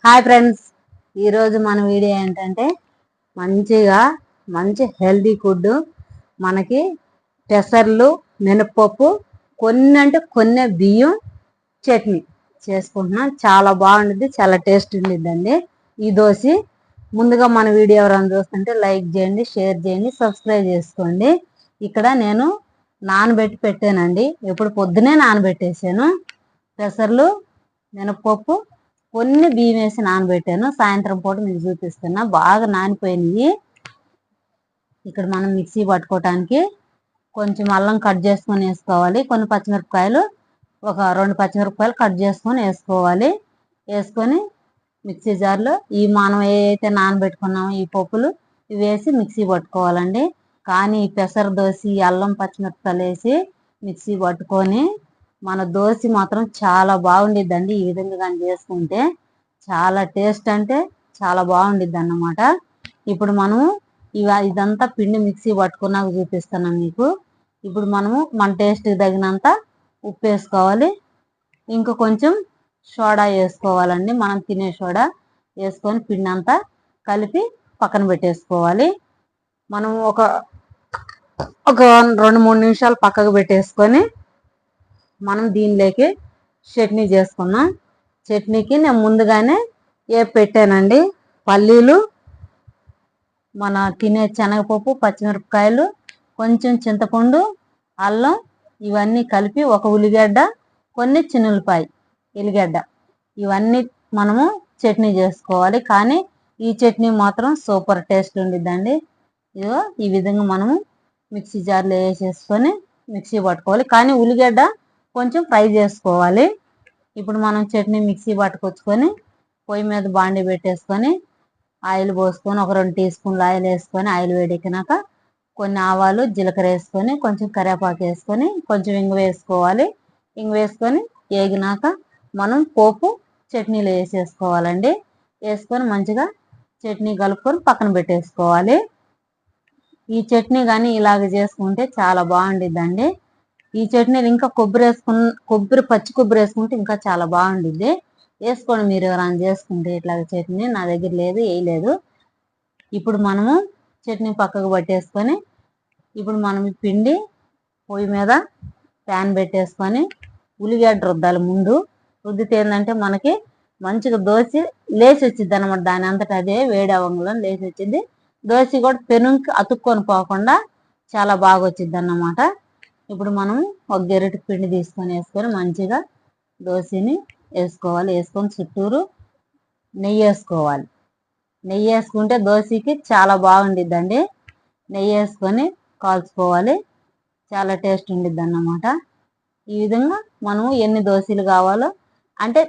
Hi friends, ఈరోజు మన video ఏంటంటే మంచి హెల్దీ ఫుడ్ మనకి పెసర్లు, మినపప్పు, కొన్ని బియ్యం చట్నీ చేసుకుంటున్నాం. చాలా బాగుంటుంది, చాలా టేస్ట్ ఉండిద్దండి ఈ దోశ. ముందుగా మన వీడియో ఎవరైనా చూస్తుంటే లైక్ చేయండి, షేర్ చేయండి, సబ్స్క్రైబ్ చేసుకోండి. ఇక్కడ నేను నానబెట్టి పెట్టానండి, ఎప్పుడు పొద్దునే నానబెట్టేసాను. పెసర్లు, మినపప్పు, కొన్ని బియ్యం వేసి నానబెట్టాను. సాయంత్రం పూట మీకు చూపిస్తున్నా. బాగా నానిపోయినాయి. ఇక్కడ మనం మిక్సీ పట్టుకోవటానికి కొంచెం అల్లం కట్ చేసుకొని వేసుకోవాలి. కొన్ని పచ్చిమిరపకాయలు, ఒక 2 పచ్చిమిరపకాయలు కట్ చేసుకొని వేసుకోవాలి. వేసుకొని మిక్సీ జార్లో మనం ఏవైతే నానబెట్టుకున్నామో ఈ పప్పులు ఇవి వేసి మిక్సీ పట్టుకోవాలండి. కానీ ఈ పెసర దోశ అల్లం పచ్చిమిరపకాయలు వేసి మిక్సీ పట్టుకొని మన దోశ మాత్రం చాలా బాగుండిద్దండి. ఈ విధంగా కానీ చేసుకుంటే చాలా టేస్ట్ అంటే చాలా బాగుండిద్ది అన్నమాట. ఇప్పుడు మనము ఇదంతా పిండి మిక్సీ పట్టుకున్నాక చూపిస్తున్నాం మీకు. ఇప్పుడు మనము మన టేస్ట్కి తగినంత ఉప్పు వేసుకోవాలి. ఇంకా కొంచెం సోడా వేసుకోవాలండి, మనం తినే సోడా వేసుకొని పిండి అంతా కలిపి పక్కన పెట్టేసుకోవాలి. మనం ఒక 2-3 నిమిషాలు పక్కకు పెట్టేసుకొని మనం దీనిలోకి చట్నీ చేసుకున్నాం. చట్నీకి నేను ముందుగానే పెట్టానండి. పల్లీలు, మన తినే శనగపప్పు, పచ్చిమిరపకాయలు, కొంచెం చింతపండు, అల్లం ఇవన్నీ కలిపి ఒక ఉల్లిగడ్డ, కొన్ని చిన్నులపాయ ఎల్లిగడ్డ ఇవన్నీ మనము చట్నీ చేసుకోవాలి. కానీ ఈ చట్నీ మాత్రం సూపర్ టేస్ట్ ఉండిద్దండి. ఇదిగో ఈ విధంగా మనము మిక్సీ జార్లో వేసేసుకొని మిక్సీ పట్టుకోవాలి. కానీ ఉల్లిగడ్డ కొంచెం ఫ్రై చేసుకోవాలి. ఇప్పుడు మనం చట్నీ మిక్సీ పట్టుకొచ్చుకొని పొయ్యి మీద బాండి పెట్టేసుకొని ఆయిల్ పోసుకొని ఒక 2 టీ స్పూన్లు ఆయిల్ వేసుకొని ఆయిల్ వేడెక్కినాక కొన్ని ఆవాలు, జీలకర్ర వేసుకొని కొంచెం కరివేపాకు వేసుకొని కొంచెం ఇంగు వేసుకోవాలి. ఇంగు వేసుకొని వేగినాక మనం పోపు చట్నీలో వేసేసుకోవాలండి. వేసుకొని మంచిగా చట్నీ కలుపుకొని పక్కన పెట్టేసుకోవాలి. ఈ చట్నీ కానీ ఇలాగ చేసుకుంటే చాలా బాగుండిద్దండి. ఈ చట్నీలు ఇంకా పచ్చి కొబ్బరి వేసుకుంటే ఇంకా చాలా బాగుండిద్ది. వేసుకోండి మీరు ఎవరైనా చేసుకుంటే. ఇట్లాగ చట్నీ నా దగ్గర లేదు, వేయలేదు. ఇప్పుడు మనము చట్నీ పక్కకు పట్టేసుకొని ఇప్పుడు మనం పిండి పొయ్యి మీద ప్యాన్ పెట్టేసుకొని ఉల్లిగడ్డ రుద్దాలి. ముందు రుద్దితే ఏంటంటే మనకి మంచిగా దోశ లేచి వచ్చింది అనమాట. దాని అంతటా అదే వేడి అవ్వడంలో లేచి వచ్చింది. దోశ కూడా పెనుకి అతుక్కొని పోకుండా చాలా బాగా వచ్చింది అన్నమాట. ఇప్పుడు మనం ఒక గెరిటి పిండి తీసుకొని వేసుకొని మంచిగా దోశని వేసుకోవాలి. వేసుకొని చుట్టూరు నెయ్యి వేసుకోవాలి. నెయ్యి వేసుకుంటే దోశకి చాలా బాగుండిద్దండి. నెయ్యి వేసుకొని కాల్చుకోవాలి. చాలా టేస్ట్ ఉండిద్ది అన్నమాట. ఈ విధంగా మనము ఎన్ని దోశలు కావాలో అంటే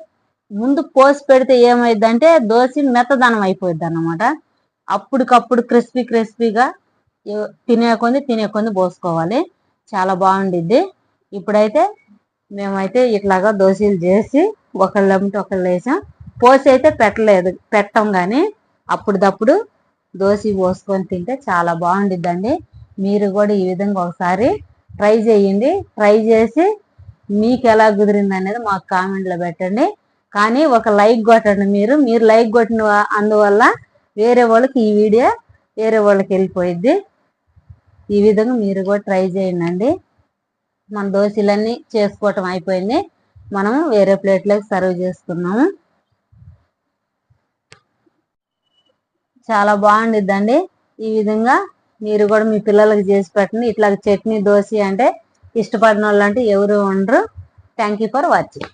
ముందు పోసి పెడితే ఏమైందంటే దోశ మెత్తదనం అయిపోద్ది అన్నమాట. అప్పటికప్పుడు క్రిస్పీగా తినే కొంది పోసుకోవాలి. చాలా బాగుండిద్ది. ఇప్పుడైతే మేమైతే ఇట్లాగా దోశలు చేసి ఒకళ్ళంటే ఒకళ్ళు వేసాం. పోసి అయితే పెట్టం కానీ అప్పుడప్పుడు దోశ పోసుకొని తింటే చాలా బాగుండిద్దండి. మీరు కూడా ఈ విధంగా ఒకసారి ట్రై చేయండి. ట్రై చేసి మీకు ఎలా కుదిరింది అనేది మాకు కామెంట్లో పెట్టండి. కానీ ఒక లైక్ కొట్టండి. మీరు లైక్ కొట్టిన అందువల్ల వేరే వాళ్ళకి ఈ వీడియో వేరే వాళ్ళకి వెళ్ళిపోయిద్ది. ఈ విధంగా మీరు కూడా ట్రై చేయండి. మన దోశలన్నీ చేసుకోవటం అయిపోయింది. మనం వేరే ప్లేట్లోకి సర్వ్ చేసుకున్నాము. చాలా బాగుండిద్దండి. ఈ విధంగా మీరు కూడా మీ పిల్లలకి చేసి పెట్టండి. ఇట్లా చట్నీ దోశ అంటే ఇష్టపడిన వాళ్ళు అంటే ఎవరు ఉండరు. Thank you for watching.